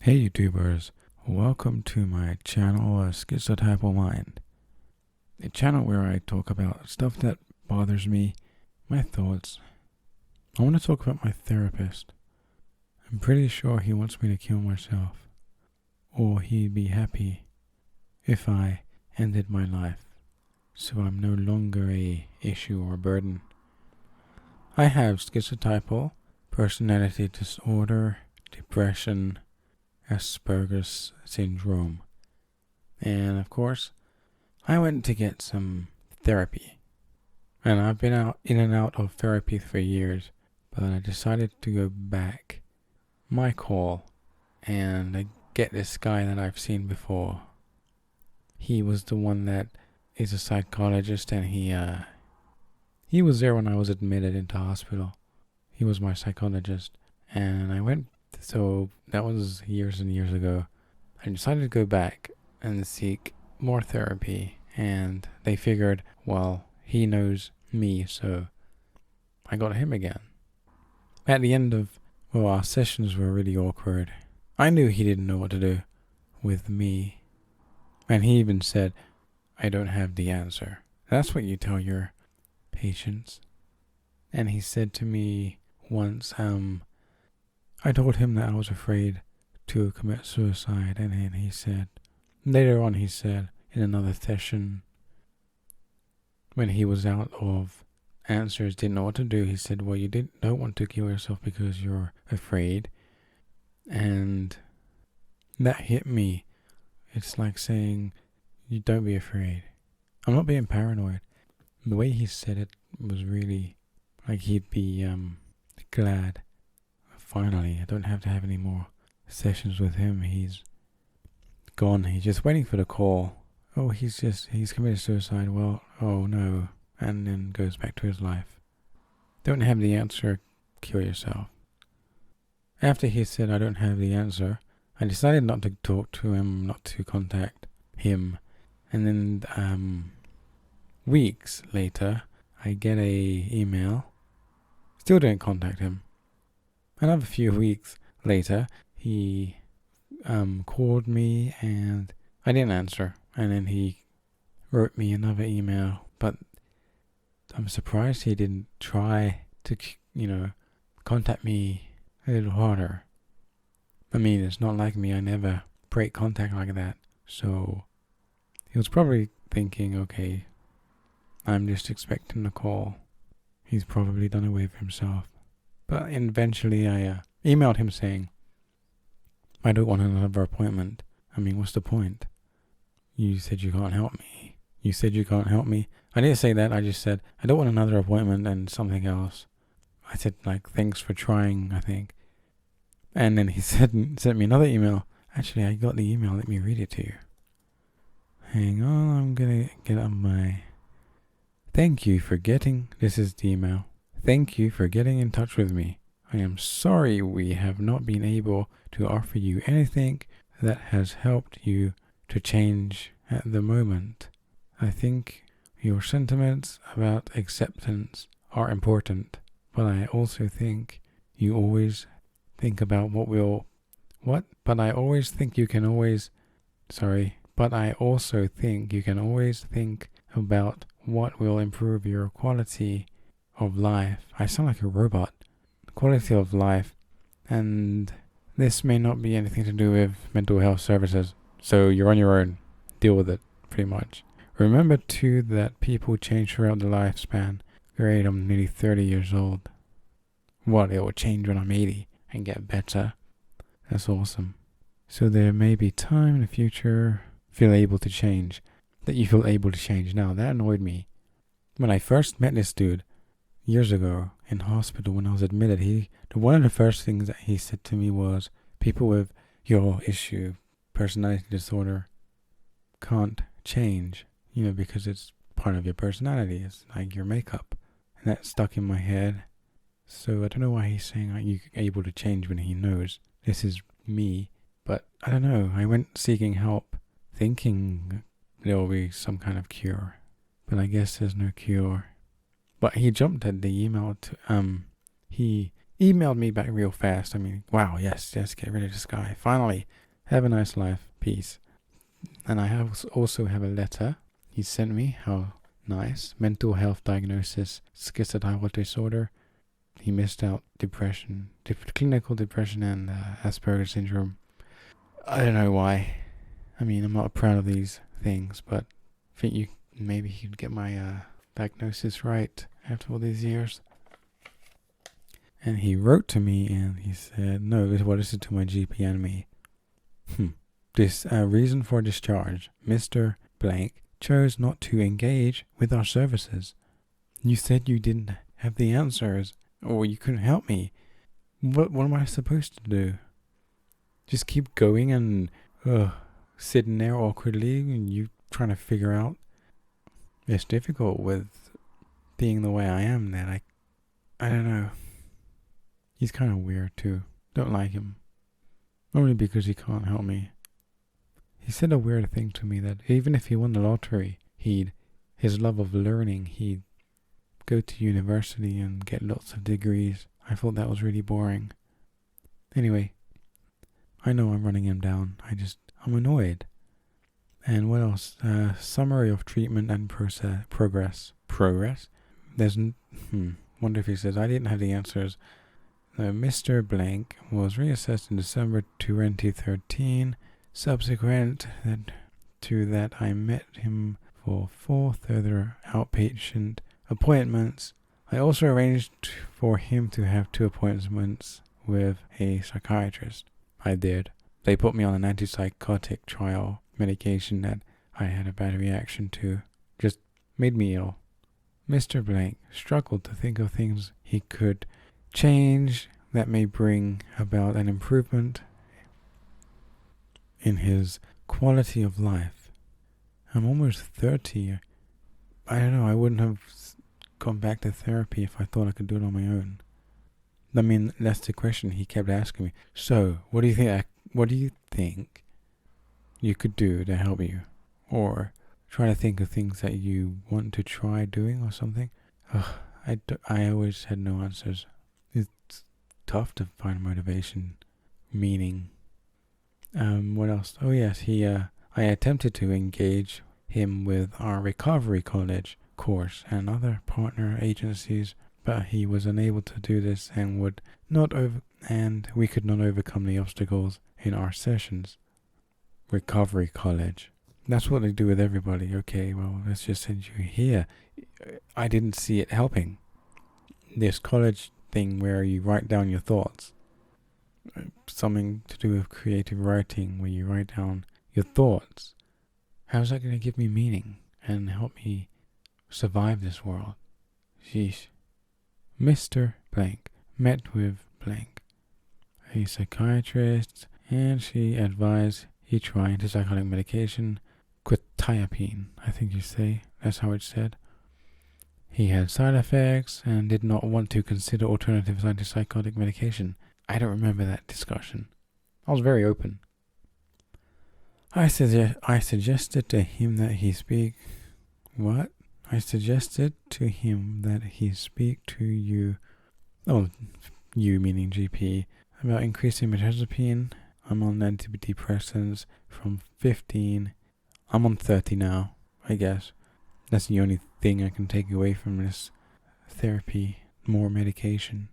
Hey YouTubers, welcome to my channel, Schizotypal-Mind, a channel where I talk about stuff that bothers me, my thoughts. I want to talk about my therapist. I'm pretty sure he wants me to kill myself, or he'd be happy if I ended my life, so I'm no longer a issue or burden. I have schizotypal personality disorder, depression, aspergers syndrome. And of course, I went to get some therapy. And I've been in and out of therapy for years, but I decided to go back. My call, and I get this guy that I've seen before. He was the one that is a psychologist, and he was there when I was admitted into hospital. He was my psychologist, and I went. So that was years and years ago. I decided to go back and seek more therapy, and they figured, well, he knows me, so I got him again. At the end of, our sessions were really awkward. I knew he didn't know what to do with me, and he even said, I don't have the answer. That's what you tell your patients. And he said to me once, I told him that I was afraid to commit suicide, and then later on he said in another session, when he was out of answers, didn't know what to do, he said, well, you don't want to kill yourself because you're afraid. And that hit me. It's like saying, you don't be afraid. I'm not being paranoid. The way he said it was really like he'd be glad. Finally, I don't have to have any more sessions with him. He's gone. He's just waiting for the call. Oh, he's committed suicide. Well, oh no. And then goes back to his life. Don't have the answer, kill yourself. After he said I don't have the answer, I decided not to talk to him, not to contact him. And then weeks later, I get a email. Still didn't contact him. Another few weeks later, he called me and I didn't answer. And then he wrote me another email, but I'm surprised he didn't try to, contact me a little harder. I mean, it's not like me. I never break contact like that. So he was probably thinking, okay, I'm just expecting a call. He's probably done away with himself. But eventually I emailed him saying, I don't want another appointment. I mean, what's the point? You said you can't help me. You said you can't help me. I didn't say that. I just said, I don't want another appointment and something else. I said, thanks for trying, I think. And then he sent me another email. Actually, I got the email. Let me read it to you. Hang on, I'm going to get on my... This is the email. Thank you for getting in touch with me. I am sorry we have not been able to offer you anything that has helped you to change at the moment. I think your sentiments about acceptance are important, but I also think you always think about but I also think you can always think about what will improve your quality of life. I sound like a robot. Quality of life. And this may not be anything to do with mental health services. So you're on your own. Deal with it, pretty much. Remember too that people change throughout the lifespan. Great, I'm nearly 30 years old. What, it will change when I'm 80 and get better. That's awesome. So there may be time in the future that you feel able to change. Now, that annoyed me. When I first met this dude, years ago, in hospital when I was admitted, one of the first things that he said to me was, people with your issue, personality disorder, can't change, because it's part of your personality. It's like your makeup. And that stuck in my head. So I don't know why he's saying you're able to change when he knows this is me. But I don't know. I went seeking help, thinking there will be some kind of cure. But I guess there's no cure. But he jumped at the email he emailed me back real fast. I mean, wow, yes, get rid of this guy. Finally, have a nice life. Peace. And I also have a letter he sent me. How nice. Mental health diagnosis, schizotypal disorder. He missed out depression, clinical depression and Aspergers syndrome. I don't know why. I mean, I'm not proud of these things, but I think maybe he could get my diagnosis right after all these years. And he wrote to me and he said, no, this is to my GP and me. This reason for discharge. Mr. Blank chose not to engage with our services. You said you didn't have the answers, or you couldn't help me. What am I supposed to do? Just keep going and sitting there awkwardly and you trying to figure out? It's difficult with being the way I am that I don't know. He's kind of weird too. Don't like him. Only because he can't help me. He said a weird thing to me that even if he won the lottery, his love of learning, he'd go to university and get lots of degrees. I thought that was really boring. Anyway, I know I'm running him down. I'm annoyed. And what else? Summary of treatment and progress. Progress? Wonder if he says, I didn't have the answers. Mr. Blank was reassessed in December 2013. Subsequent to that, I met him for 4 further outpatient appointments. I also arranged for him to have 2 appointments with a psychiatrist. I did. They put me on an antipsychotic trial medication that I had a bad reaction to. Just made me ill. Mr. Blank struggled to think of things he could change that may bring about an improvement in his quality of life. I'm almost 30. I don't know, I wouldn't have gone back to therapy if I thought I could do it on my own. I mean, that's the question he kept asking me. So, what do you think you could do to help you? Or try to think of things that you want to try doing or something? I always had no answers. It's tough to find motivation, meaning. What else? Oh yes, I attempted to engage him with our recovery college course and other partner agencies, but he was unable to do this and we could not overcome the obstacles in our sessions. Recovery college. That's what they do with everybody. Okay, well, let's just send you here. I didn't see it helping. This college thing where you write down your thoughts. Something to do with creative writing where you write down your thoughts. How's that going to give me meaning and help me survive this world? Sheesh. Mr. Blank met with Blank, a psychiatrist, and she advised he try antipsychotic medication, quetiapine, I think you say. That's how it's said. He had side effects and did not want to consider alternative antipsychotic medication. I don't remember that discussion. I was very open. I suggested to him that he speak... What? I suggested to him that he speak to you... Oh, you meaning GP, about increasing mirtazapine. I'm on antidepressants from 15. I'm on 30 now, I guess. That's the only thing I can take away from this therapy. More medication.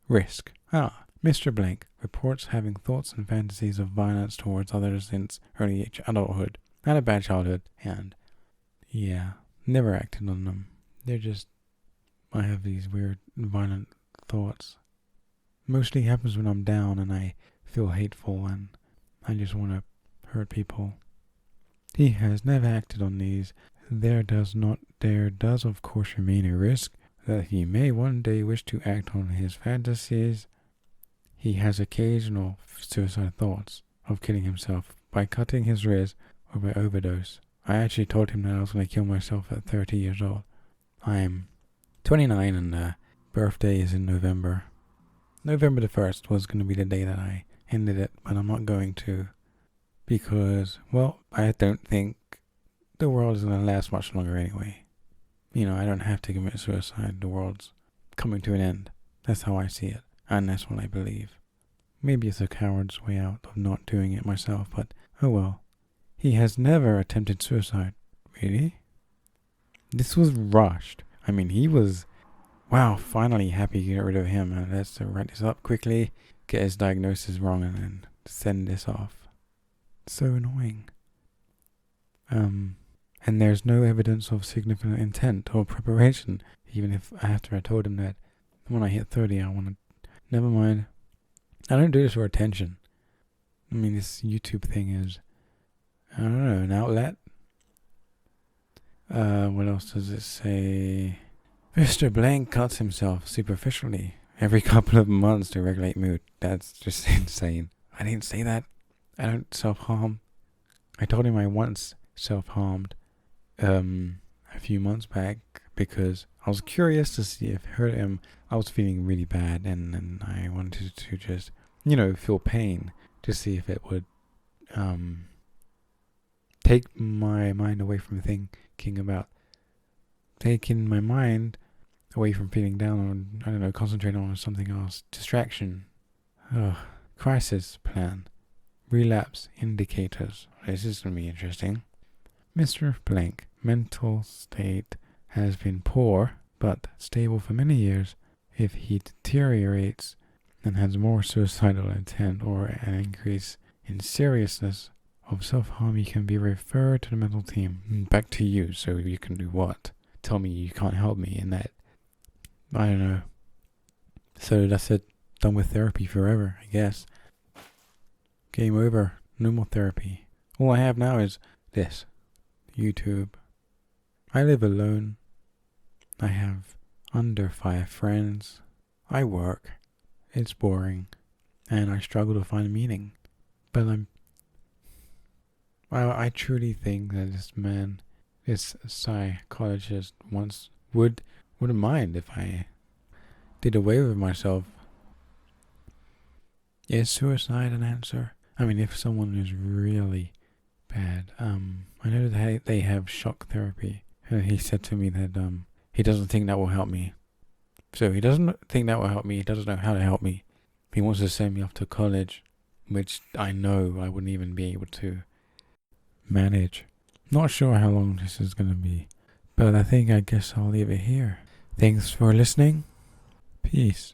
Risk. Mr. Blank reports having thoughts and fantasies of violence towards others since early adulthood. Had a bad childhood and, never acted on them. I have these weird violent thoughts. Mostly happens when I'm down and I feel hateful and I just want to hurt people. He has never acted on these. There does of course remain a risk that he may one day wish to act on his fantasies. He has occasional suicide thoughts of killing himself by cutting his wrist or by overdose. I actually told him that I was going to kill myself at 30 years old. I'm 29 and birthday is in November. November the 1st was going to be the day that I ended it, but I'm not going to because, well, I don't think the world is going to last much longer anyway. I don't have to commit suicide. The world's coming to an end. That's how I see it. And that's what I believe. Maybe it's a coward's way out of not doing it myself, but oh well. He has never attempted suicide. Really? This was rushed. I mean, he was, wow, finally happy to get rid of him. And let's write this up quickly, get his diagnosis wrong, and then send this off. So annoying. And there's no evidence of significant intent or preparation, even if after I told him that when I hit 30, I want to, never mind. I don't do this for attention. I mean, this YouTube thing is, I don't know, an outlet. What else does it say? Mr. Blank cuts himself superficially every couple of months to regulate mood. That's just insane. I didn't say that. I don't self-harm. I told him I once self-harmed a few months back because I was curious to see if it hurt him. I was feeling really bad and I wanted to just, feel pain to see if it would take my mind away from thinking about, taking my mind away from feeling down or, concentrating on something else. Distraction. Crisis plan. Relapse indicators. This is going to be interesting. Mr. Blank, mental state has been poor but stable for many years. If he deteriorates and has more suicidal intent or an increase in seriousness of self-harm, he can be referred to the mental team. Back to you, so you can do what? Tell me you can't help me in that. I don't know. So that's it. Done with therapy forever, I guess. Game over. No more therapy. All I have now is this. YouTube. I live alone. I have under 5 friends. I work. It's boring. And I struggle to find meaning. But I truly think that this psychologist wouldn't mind if I did away with myself. Is suicide an answer? I mean, if someone is really bad, I know that they have shock therapy. He said to me that he doesn't think that will help me. So he doesn't think that will help me. He doesn't know how to help me. He wants to send me off to college, which I know I wouldn't even be able to manage. Not sure how long this is going to be, but I guess I'll leave it here. Thanks for listening. Peace.